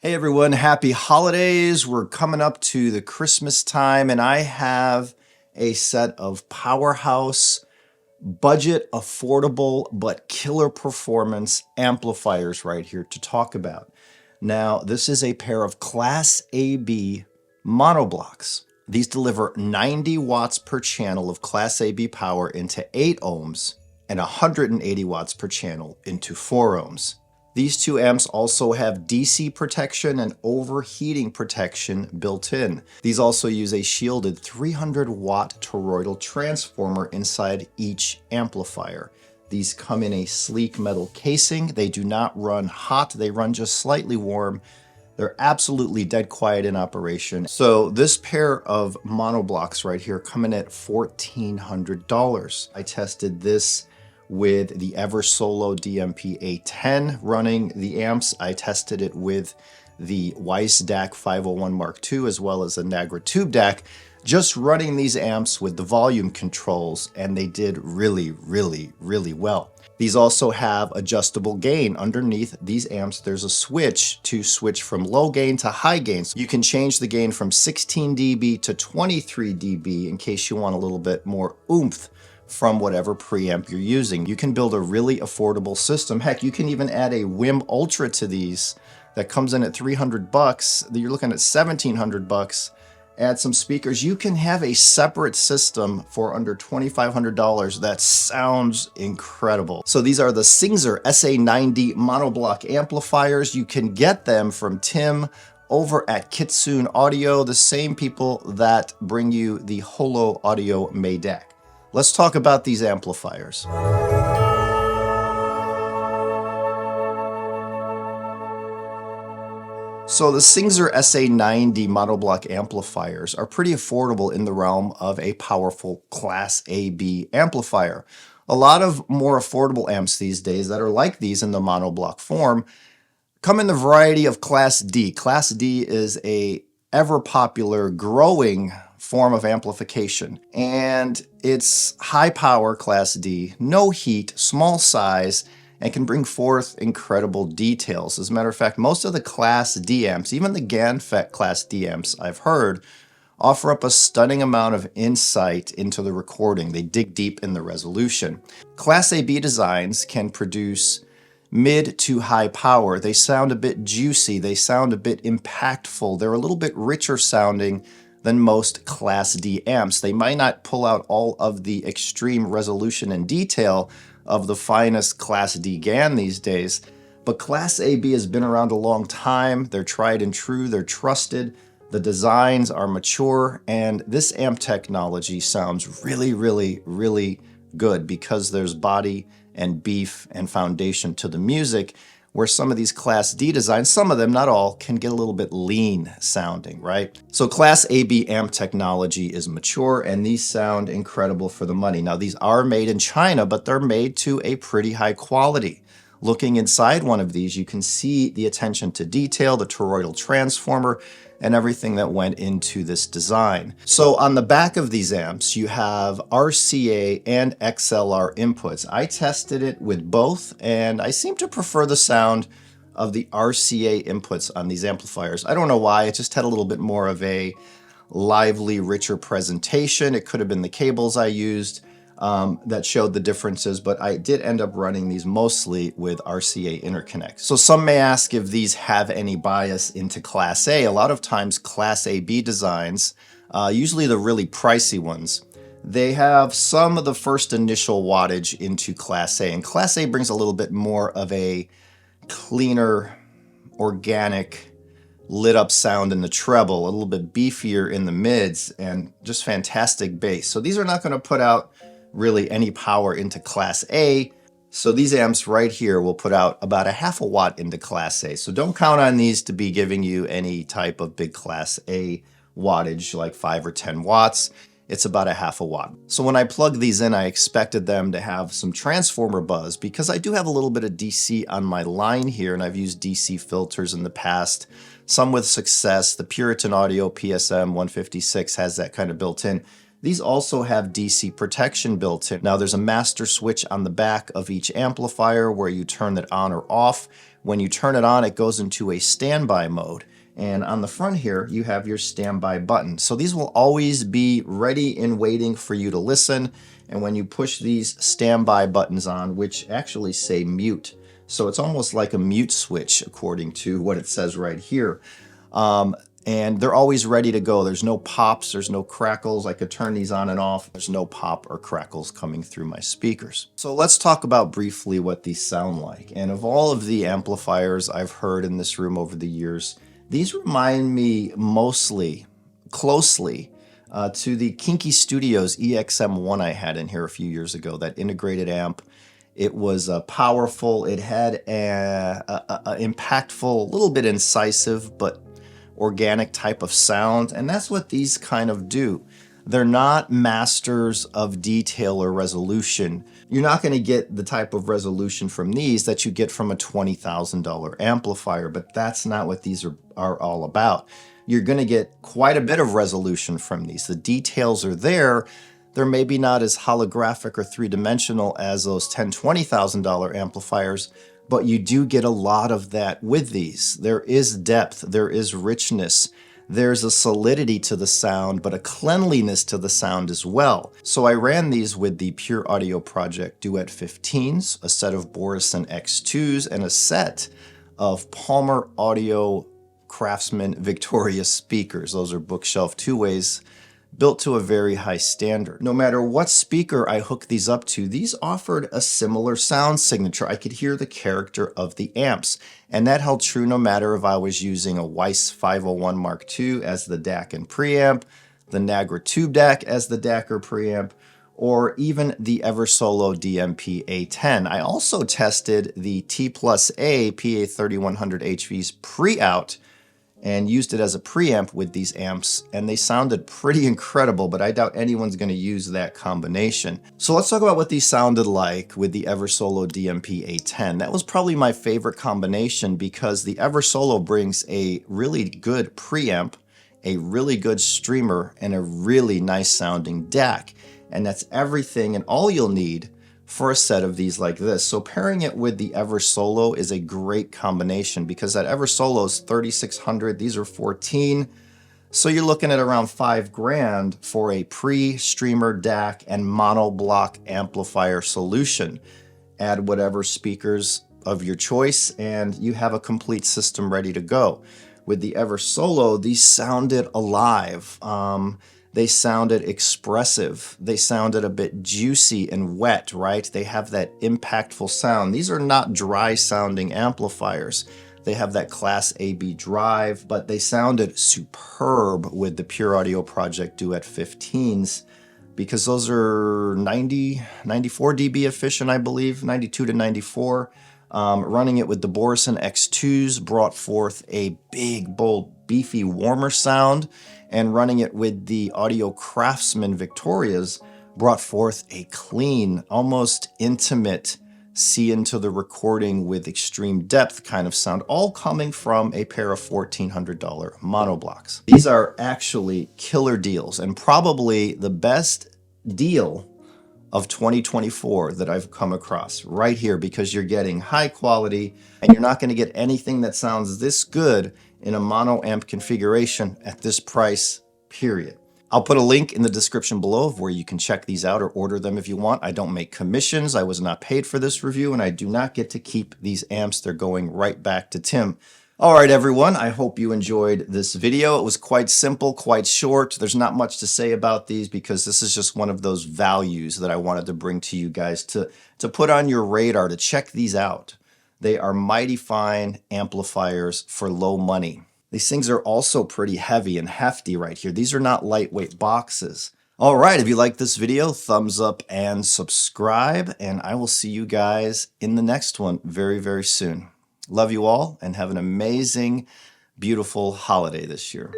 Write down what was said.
Hey everyone, happy holidays. We're coming up to the Christmas time, and I have a set of powerhouse, budget, affordable, but killer performance amplifiers right here to talk about. Now, this is a pair of Class AB monoblocks. These deliver 90 watts per channel of Class AB power into 8 ohms and 180 watts per channel into 4 ohms. These two amps also have DC protection and overheating protection built in. These also use a shielded 300 watt toroidal transformer inside each amplifier. These come in a sleek metal casing. They do not run hot, they run just slightly warm. They're absolutely dead quiet in operation. So this pair of monoblocks right here come in at $1,400. I tested this with the Ever Solo DMP A10 running the amps. I tested it with the Weiss DAC 501 Mark II as well as the Nagra Tube DAC, just running these amps with the volume controls, and they did really well. These also have adjustable gain. Underneath these amps, there's a switch to switch from low gain to high gain. So you can change the gain from 16 dB to 23 dB in case you want a little bit more oomph from whatever preamp you're using. You can build a really affordable system. Heck, you can even add a WIM Ultra to these that comes in at $300. You're looking at $1,700. Add some speakers. You can have a separate system for under $2,500 that sounds incredible. So these are the Singzer SA90 monoblock amplifiers. You can get them from Tim over at Kitsune Audio, the same people that bring you the Holo Audio Maydec. Let's talk about these amplifiers. So the Singzer SA90 monoblock amplifiers are pretty affordable in the realm of a powerful Class AB amplifier. A lot of more affordable amps these days that are like these in the monoblock form come in the variety of Class D. Class D is a ever popular, growing form of amplification, and it's high power Class D, no heat, small size, and can bring forth incredible details. As a matter of fact, most of the Class D amps, even the GaNFET Class D amps I've heard, offer up a stunning amount of insight into the recording. They dig deep in the resolution. Class AB designs can produce mid to high power. They sound a bit juicy, they sound a bit impactful, they're a little bit richer sounding than most Class D amps. They might not pull out all of the extreme resolution and detail of the finest Class D GaN these days, but Class AB has been around a long time. They're tried and true, they're trusted, the designs are mature, and this amp technology sounds really good because there's body and beef and foundation to the music, where some of these Class D designs, some of them, not all, can get a little bit lean sounding, right? So Class AB amp technology is mature, and these sound incredible for the money. Now, these are made in China, but they're made to a pretty high quality. Looking inside one of these, you can see the attention to detail, the toroidal transformer, and everything that went into this design. So on the back of these amps, you have RCA and XLR inputs. I tested it with both, and I seem to prefer the sound of the RCA inputs on these amplifiers. I don't know why, it just had a little bit more of a lively, richer presentation. It could have been the cables I used that showed the differences, but I did end up running these mostly with RCA interconnect. So some may ask if these have any bias into Class A. A lot of times Class AB designs, usually the really pricey ones, they have some of the first initial wattage into Class A, and Class A brings a little bit more of a cleaner, organic, lit up sound in the treble, a little bit beefier in the mids, and just fantastic bass. So these are not going to put out really any power into Class A. So these amps right here will put out about a half a watt into Class A. So don't count on these to be giving you any type of big Class A wattage like 5 or 10 watts. It's about a half a watt. So when I plugged these in, I expected them to have some transformer buzz because I do have a little bit of DC on my line here, and I've used DC filters in the past, some with success. The Puritan Audio PSM 156 has that kind of built in. These also have DC protection built in. Now there's a master switch on the back of each amplifier where you turn it on or off. When you turn it on, it goes into a standby mode. And on the front here, you have your standby button. So these will always be ready and waiting for you to listen. And when you push these standby buttons on, which actually say mute, so it's almost like a mute switch according to what it says right here. And they're always ready to go. There's no pops, there's no crackles. I could turn these on and off. There's no pop or crackles coming through my speakers. So let's talk about briefly what these sound like. And of all of the amplifiers I've heard in this room over the years, these remind me closely to the Kinky Studios EXM1 I had in here a few years ago, that integrated amp. It was powerful. It had a impactful, a little bit incisive, but organic type of sound. And that's what these kind of do. They're not masters of detail or resolution. You're not going to get the type of resolution from these that you get from a $20,000 amplifier, but that's not what these are all about. You're going to get quite a bit of resolution from these. The details are there. They're maybe not as holographic or three-dimensional as those $10,000, $20,000 amplifiers, but you do get a lot of that with these. There is depth, there is richness, there's a solidity to the sound, but a cleanliness to the sound as well. So I ran these with the Pure Audio Project Duet 15s, a set of Borison X2s, and a set of Palmer Audio Craftsman Victoria speakers. Those are bookshelf two-ways, built to a very high standard. No matter what speaker I hooked these up to, these offered a similar sound signature. I could hear the character of the amps, and that held true no matter if I was using a Weiss 501 Mark II as the DAC and preamp, the Nagra Tube DAC as the DAC or preamp, or even the Eversolo DMP A10. I also tested the T Plus A PA3100 HV's pre-out and used it as a preamp with these amps, and they sounded pretty incredible, but I doubt anyone's going to use that combination. So let's talk about what these sounded like with the Eversolo DMP A10. That was probably my favorite combination because the Eversolo brings a really good preamp, a really good streamer, and a really nice sounding DAC. And that's everything and all you'll need for a set of these like this. So pairing it with the Eversolo is a great combination because that Eversolo is 3,600, these are 14. So you're looking at around $5,000 for a pre-streamer DAC and monoblock amplifier solution. Add whatever speakers of your choice and you have a complete system ready to go. With the Eversolo, these sounded alive. They sounded expressive. They sounded a bit juicy and wet, right? They have that impactful sound. These are not dry sounding amplifiers. They have that Class AB drive, but they sounded superb with the Pure Audio Project Duet 15s because those are 94 dB efficient, I believe, 92 to 94. Running it with the Borison X2s brought forth a big, bold, beefy, warmer sound, and running it with the Audio Craftsman Victorias brought forth a clean, almost intimate, see into the recording with extreme depth kind of sound, all coming from a pair of $1,400 monoblocks. These are actually killer deals and probably the best deal of 2024 that I've come across right here because you're getting high quality and you're not going to get anything that sounds this good in a mono amp configuration at this price, period. I'll put a link in the description below of where you can check these out or order them if you want. I don't make commissions. I was not paid for this review and I do not get to keep these amps. They're going right back to Tim. All right, everyone, I hope you enjoyed this video. It was quite simple, quite short. There's not much to say about these because this is just one of those values that I wanted to bring to you guys to put on your radar, to check these out. They are mighty fine amplifiers for low money. These things are also pretty heavy and hefty right here. These are not lightweight boxes. All right, if you like this video, thumbs up and subscribe, and I will see you guys in the next one very, very soon. Love you all and have an amazing, beautiful holiday this year.